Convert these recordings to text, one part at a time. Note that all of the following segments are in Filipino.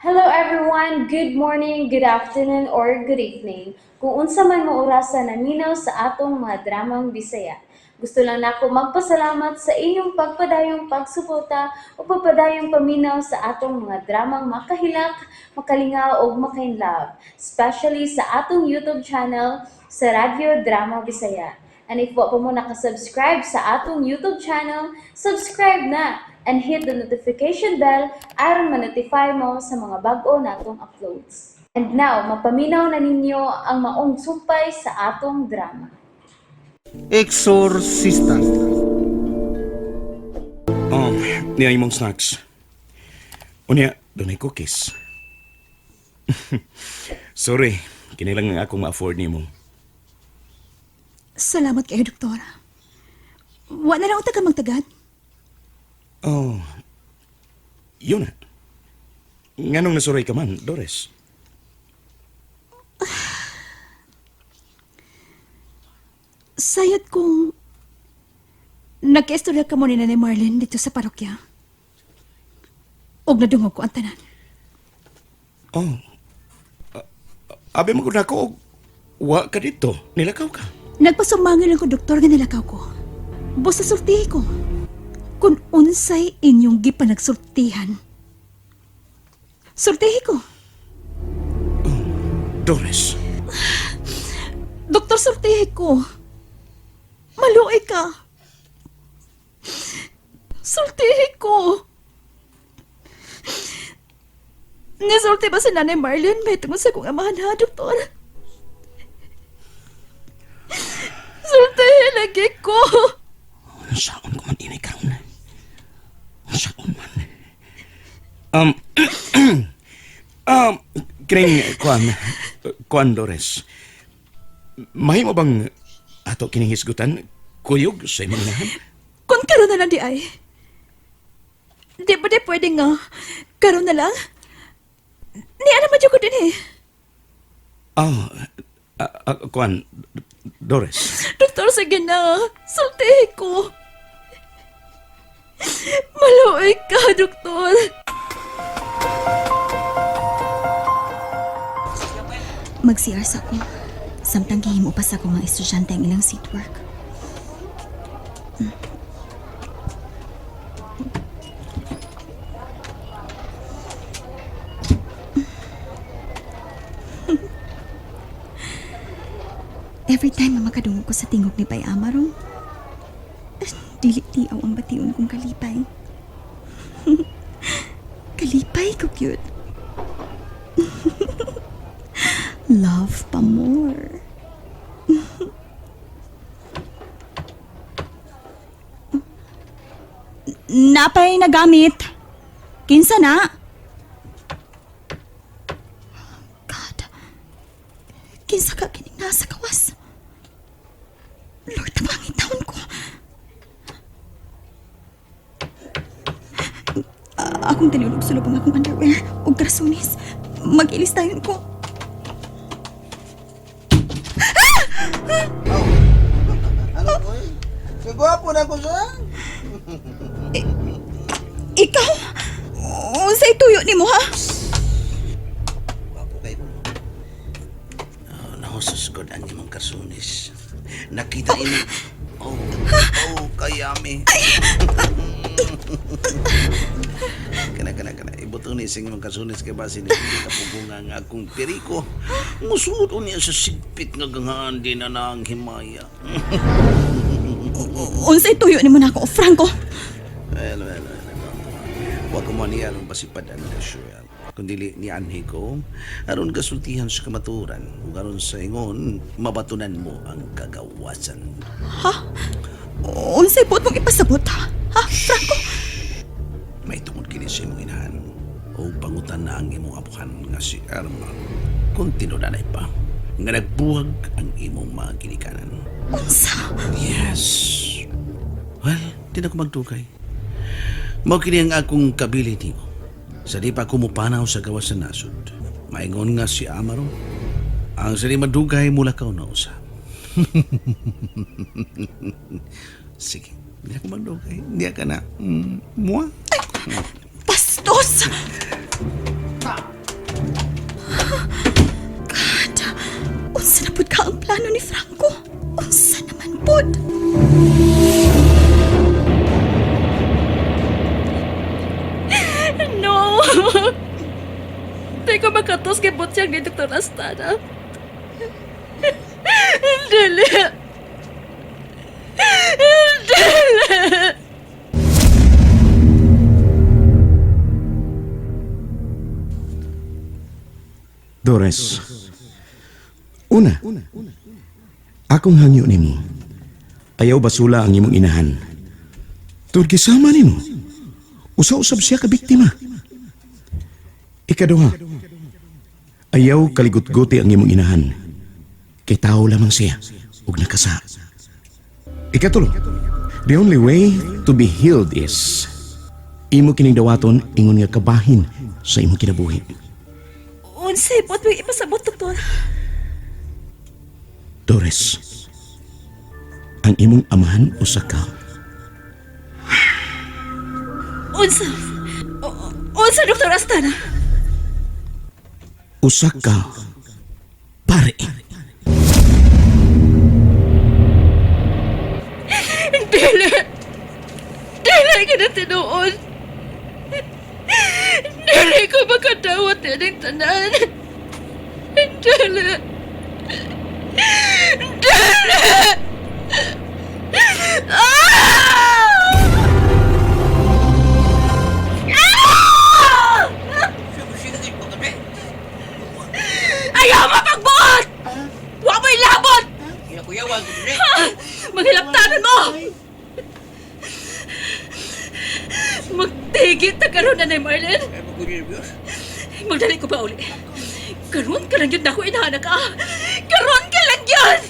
Hello everyone, good morning, good afternoon, or good evening. Kung unsa man mo orasan naminaw sa atong mga dramang Bisaya. Gusto lang nako magpasalamat sa inyong pagpadayong pagsuporta o pagpadayong paminaw sa atong mga dramang makahilak, makalingaw o makainlove, especially sa atong YouTube channel sa Radyo Drama Bisaya. And if wa pa mo nakasubscribe sa atong YouTube channel, subscribe na and hit the notification bell aron ma-notify mo sa mga bag-o natong uploads. And now, mapaminaw na ninyo ang maong sumpay sa atong drama. Exorcista. Oh, niya imong snacks. Unya, doon ay cookies. Sorry, kinilang nga akong ma-afford ni mo. Salamat kayo, Doktora. Wa na lang taga magtagad. Oh, yun na. Nganong nasuray ka man, Doris? Sayad kong nag-istorya ka mo ni Nanay Marlene dito sa parokya. Og nadungog ko ang tanan. Oh, abi mo ko na ako, wa ka dito, nilakaw ka. Nagpasumangil lang ko, Doktor, nga nilakaw ko. Basta sultihi ko. Kung unsay inyong gipanagsultihan. Sultihi ko. Doris, Doktor, sultihi ko. Maluoy ka. Sultihi ko. Nasulti ba si Nanay Marlene may tungkol sa kong amahan ha, Doktor? Sultihi lagi ko. saan ko man inay karon? Saan man? Kining, Kwan, Doris. Mahimo bang ato kining hisgutan, kuyog sa imong nahan? Kung karon na lang di ay. Di ba di pwede nga? Karon na lang? Ni ano madyo ko din eh. Kwan, Doris. Doktor, sige na. Sultihi ko. Maluoy ka, Doktor. Mag-CR sa ko. Samtang gihimo pa sa ko mga estudyante ang ilang seat work. Every time na makadungog ko sa tingog ni Bay Amarong, dili-tiaw ang bation kong kalipay. Kalipay ko cute. Love pa more. Napay nagamit. Kinsa na? God. Kinsa ka kining nasa kawas? Lord, tabangin taon ko. Akong tinulog sa lubong akong underwear o grasunis. Mag-ilis tayo ko. Ano ko eh? Sigwapo na ko siya. Ikaw? Unsay tuyo ni mo, ha? Gwapo kayo. Nahususgod ang imong kasunis. Nakita ini. Kayami. Kana. Ibuto ni sing imong kasunis kay basi ni kapugunga nga akong periko. Musuot niya sa sigpit nga gangaan di na nang himaya. Unsay tuyo ni mo na ako, Franco? Well. Huwag ko man niya anong pasipadan na siya. Kung dili ni anhi ko, aron kasultihan sa kamaturan. Kung aron sa ingon, mabatunan mo ang kagawasan. Ha? Unsay buot mong ipasabot, ha? Ha, Franco? May tungod kini sa imong inahan. O pangutan na ang imong apuhan nga si Erma. Kung tinudanay pa, nga nagbuwag ang imong mga ginikanan. Unsa? Yes. Well, di na ko magdugay. Mao kini ang akong kabili nimo. Sa di pa kumupanaw sa gawas sa nasod. Maingon nga si Amaro, ang sa di madugay mula ka na usa. Sige, di ako magdugay. Di ka na. Mua? Bastos! Ha! Hindi ko makatos kay Botsang ni Dr. Astana. Dili. Dili. Dores, una, akong hangyo nimo. Ayaw basula ang imong inahan. Tod kisama nimo. Usa-usab siya ka biktima. Ikaduha, ayaw kaligot-guti ang imong inahan. Kay tao lamang siya ug nakasa. Ikatulo, the only way to be healed is imo kining dawaton ingon nga kabahin sa imong kinabuhi. Unsay pot mo ipasabot, doktor? Dores, ang imong amahan usa ka. Unsa, Dr. Astana? Usa ka pare. Dili. Dili ka na tinuod. Dili ko makadawat din ang tanan. Dili. Dili. Ayaw mapagbuot! Huwag mo'y labot! Maghilaptanan mo! Magtigit na karoon na ni Marlene. Magdali ko ba uli? Karoon ka lang yun na ako inahanag ka. Karoon ka lang yun!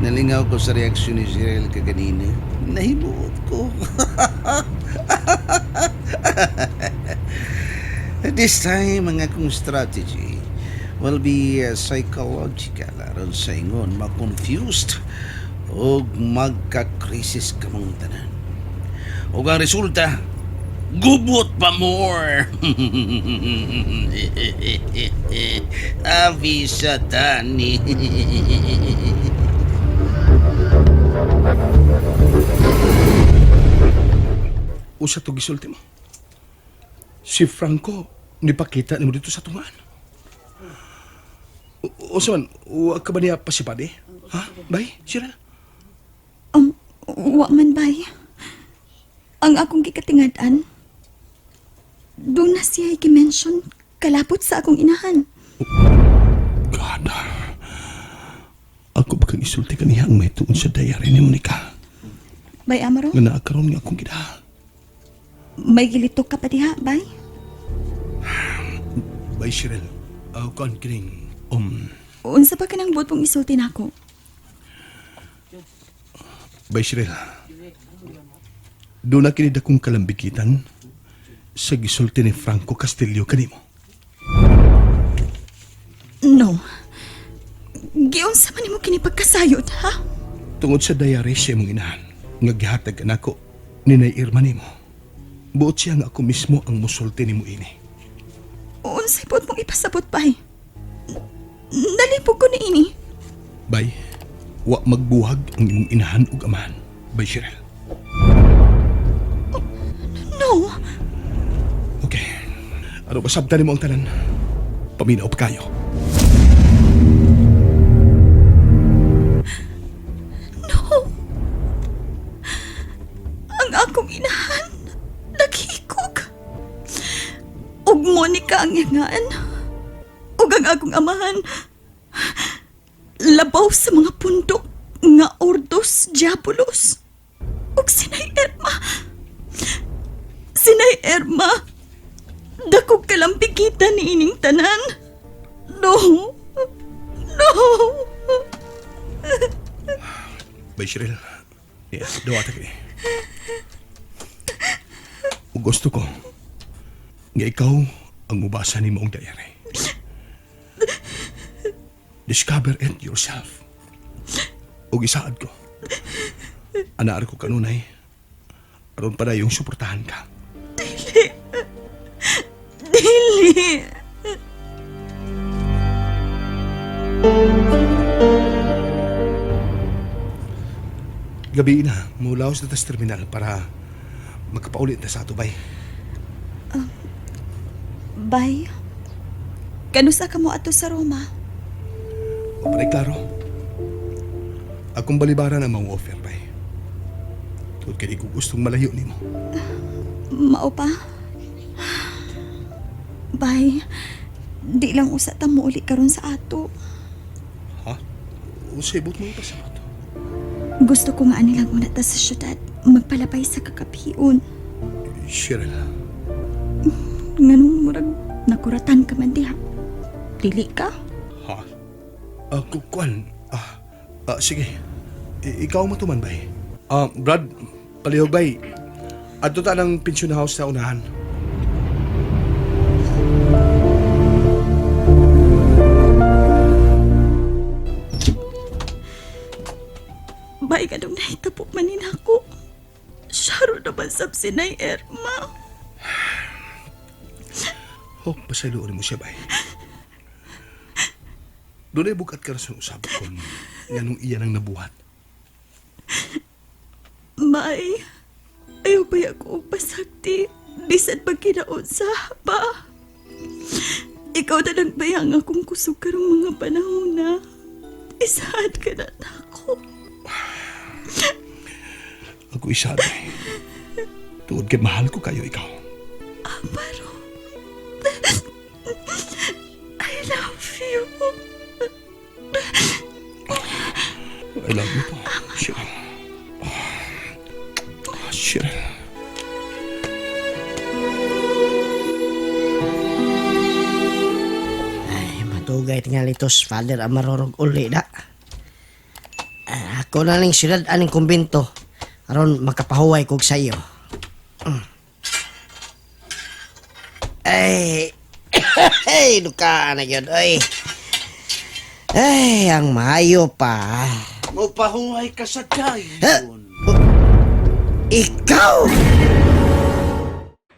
Nalingaw ko sa reaksyon ni Jirel kaganina. Nahimuot ko. This time, ang akong strategy will be psychological aron sa ingon ma-confused o magka-crisis ka mong tanan. O ang resulta, gubot pa more. Abi sa tani. Usa to gisulti mo. Si Franco, nipakita nimo dito sa tungaan. O man, huwag ka ba niya pasipadi? Ha? Bay, Cheryl? Wa man bay. Ang akong gikatingad-an, doon na siya i-mention kalapot sa akong inahan. God. Ako ba kang isulti ka niya ang may tuon sa diary ni Monica? Bay Amaro, Nga naakaroon nga akong gida. may gilitok ka pa diha, bay? Bay, Cheryl. Kuan kining, Unsa pa ka nang buot mong isulti nako? Bay, Cheryl. Doon na kinid akong kalambigitan sa gisulti ni Franco Castillo kanimo. No. Giunsa man nimo kini pagkasayod, ha? Tungod sa diary siya mong inahan, nga gihatag anako ni Nay Irma nimo. Buot siya nga ako mismo ang musulti nimo ini. Unsay buot mong ipasabot, bay? Nalipog ko ni ini. Bay, wa magbuhag ang imong inahan ug amahan. Bay, Cheryl. No. Okay. Ano ba sabtan mo ang tanan? Paminaw pa kayo. No. Ang akong inahan, naghikog. Ug Monica ang yangaan. Ug ang akong amahan, labaw sa mga pundok nga Ordos Diabolos. Ug sinay Erma. Sinay Erma. Dakog kalampikita ni ining tanan. No. No. Bay, Cheryl. Yes, dawata ka ni. Ug gusto ko nga ikaw ang mubasa ni moong diary. Discover it yourself. Ug isaad ko. Anaar ko kanunay. Aron pa na yung suportahan ka. Dili. Gabi na, mulaos na tas terminal para magkapaulit na sa ato, bay. Bay, kanusa ka mo ato sa Roma? O panay klaro. Akong balibaran ang mga offer, bay. Tungod kaya ko gustong malayo ni mo. Mao pa? Bay, di lang usa ta mo uli karon sa ato. Ha? O sibot mo pa sa ato. Gusto ko nga anilang una ta sa syudad, magpalabay sa kakapion. Cheryl, Nganong murag nakuratan ka man diha. Dili ka? ha? Kuan. Sige. Ikaw matuman, bay. Brad, palihog, bay. Adto ta ng pension house sa unahan. Bay ka nung nahitapok manin ako. Syaro naman sab sinay Erma. Oh, pasayloon mo siya, bay. Doon ay bukat ka sa usab ko nganong iya nang nabuhat. Bay, ayaw ba ako pasakti? Bisan pag kinaon sa haba. Ikaw na lang bayang akong kusog karong mga panahon na. Isaad ka na ako. Ako isa, bay. Tuod kay mahal ko kayo ikaw. Amaro, I love you. I love you too, Cheryl. Cheryl. Ay, matugay tingali tos Father Amarorog uli da. Ako na ning siyudad aning kumbento aron makapahuway kog sa iyo. Ay, ay, duka na yun, ay. Ay, ang mayo pa. Mapahuhay ka sa dayon. Ikaw!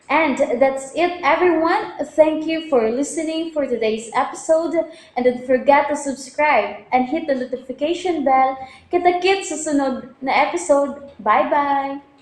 And that's it, everyone. Thank you for listening for today's episode. And don't forget to subscribe and hit the notification bell. Kita-kits sa sunod na episode. Bye-bye!